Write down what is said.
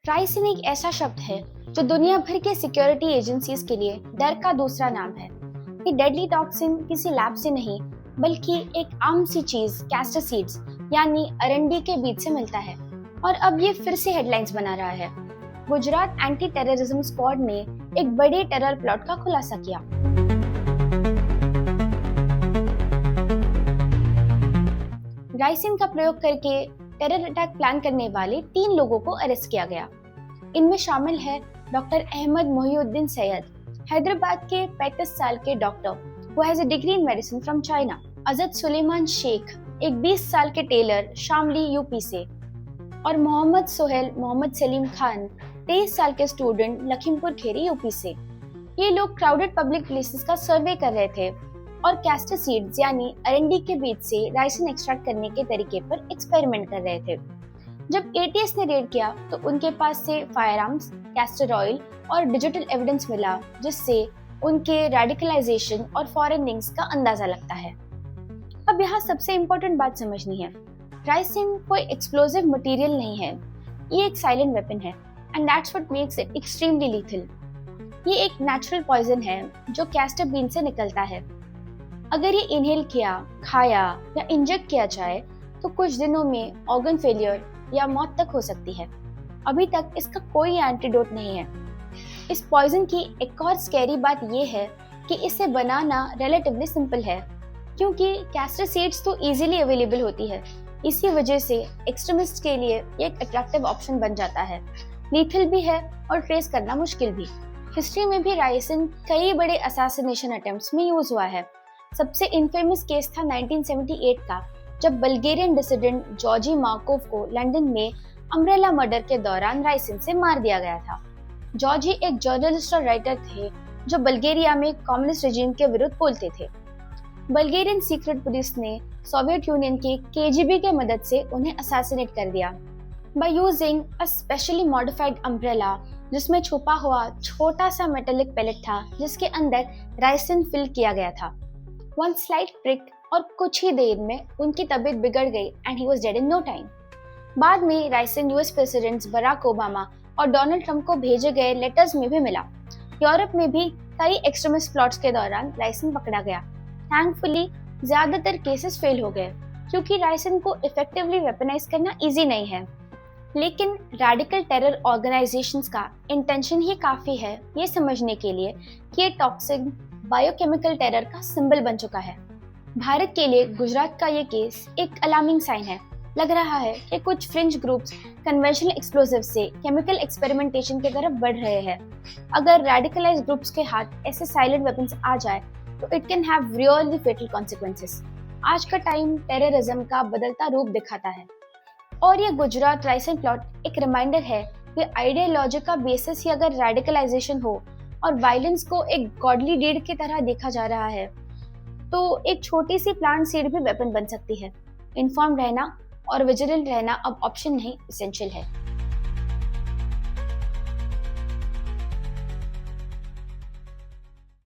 Ricin एक ऐसा शब्द है जो दुनिया भर के सिक्योरिटी एजेंसीज के लिए डर का दूसरा नाम है। ये डेडली टॉक्सिन किसी लैब से नहीं बल्कि एक आम सी चीज कैस्टर सीड्स यानी अरंडी के बीज से मिलता है और अब ये फिर से हेडलाइंस बना रहा है। गुजरात एंटी टेररिज्म स्क्वाड ने एक बड़े टेरर प्लॉट का खुलासा किया। राइसिन का प्रयोग करके टेरर अटैक प्लान करने वाले 3 लोगों को अरेस्ट किया गया। इनमें शामिल है डॉक्टर अहमद मोहिउद्दीन सैयद, हैदराबाद के 35 साल के doctor who has a degree in medicine from China, अजद सुलेमान शेख, एक 20 साल के टेलर शामली यूपी से, और मोहम्मद सोहेल मोहम्मद सलीम खान, 23 साल के स्टूडेंट लखीमपुर खेरी यूपी से। ये लोग क्राउडेड पब्लिक प्लेसेस का सर्वे कर रहे थे और कैस्टर सीड्स यानी अरंडी के बीज से राइसिन एक्सट्रैक्ट करने के तरीके पर एक्सपेरिमेंट कर रहे थे। जब एटीएस ने रेड किया तो उनके पास से फायर आर्म्स, कैस्टर ऑयल और डिजिटल एविडेंस मिला जिससे उनके रेडिकलाइजेशन और फॉरेन लिंक्स का अंदाजा लगता है। अब यहाँ सबसे इम्पोर्टेंट बात समझनी है, राइसिन कोई एक्सप्लोजिव मटेरियल नहीं है, ये एक साइलेंट वेपन है and that's what makes it extremely lethal. ये एक नेचुरल पॉइजन है जो कैस्टर बीन से निकलता है। अगर ये इनहेल किया, खाया या इंजेक्ट किया जाए तो कुछ दिनों में ऑर्गन फेलियर या मौत तक हो सकती है। अभी तक इसका कोई एंटीडोट नहीं है। इस पॉइजन की एक और स्कैरी बात ये है कि इसे बनाना रिलेटिवली सिंपल है क्योंकि कैस्टर सीड्स तो इजीली अवेलेबल होती है। इसी वजह से एक्सट्रीमिस्ट के लिए ये एक अट्रैक्टिव ऑप्शन बन जाता है। लीथल भी है और ट्रेस करना मुश्किल भी। हिस्ट्री में भी राइसिन कई बड़े असैसिनेशन अटेम्प्ट्स में यूज हुआ है। सबसे इनफेमस केस था 1978 का, जब बल्गेरियन डिसिडेंट जॉर्जी मार्कोव को लंदन में अम्ब्रेला मर्डर के दौरान राइसिन से मार दिया गया था। जॉर्जी एक जर्नलिस्ट और राइटर थे जो बल्गेरिया में कम्युनिस्ट रेजिम के विरुद्ध बोलते थे। बल्गेरियन सीक्रेट पुलिस ने सोवियत यूनियन के केजीबी के मदद से उन्हें असैसिनेट कर दिया by using a specially modified umbrella, जिसमें छुपा हुआ छोटा सा मेटेलिक पैलेट था जिसके अंदर राइसिन फिल किया गया था। One slight prick और कुछ ही देर में उनकी तबीयत बिगड़ गई and he was dead in no time। बाद में ricin US presidents Barack Obama और डोनाल्ड ट्रंप को भेजे गए लेटर्स में भी मिला। यूरोप में भी कई एक्सट्रीमिस्ट प्लॉट्स के दौरान राइसिन पकड़ा गया। थैंकफुली ज्यादातर केसेस फेल हो गए क्योंकि राइसिन को इफेक्टिवली वेपनाइज करना इजी नहीं है। लेकिन रेडिकल टेरर ऑर्गेनाइजेशंस का इंटेंशन ही काफी है ये समझने के लिए कि ये टॉक्सिक बायोकेमिकल टेरर का सिंबल बन चुका है। भारत के लिए गुजरात का ये केस एक अलार्मिंग साइन है। लग रहा है कि कुछ फ्रिंज ग्रुप्स कन्वेंशनल एक्सप्लोसिव से केमिकल एक्सपेरिमेंटेशन की तरफ बढ़ रहे हैं। अगर रेडिकलाइज ग्रुप्स के हाथ ऐसे साइलेंट वेपन्स आ जाए तो it can have really fatal consequences. आज का टाइम टेररिज्म का बदलता रूप दिखाता है और ये गुजरात राइसिन प्लॉट एक रिमाइंडर है कि आइडियोलॉजी का बेसिस ही अगर रेडिकलाइजेशन हो और वायलेंस को एक गॉडली डीड की तरह देखा जा रहा है तो एक छोटी सी प्लांट सीड भी वेपन बन सकती है। इन्फॉर्म रहना और विजिलेंट रहना अब ऑप्शन नहीं, एसेंशियल है।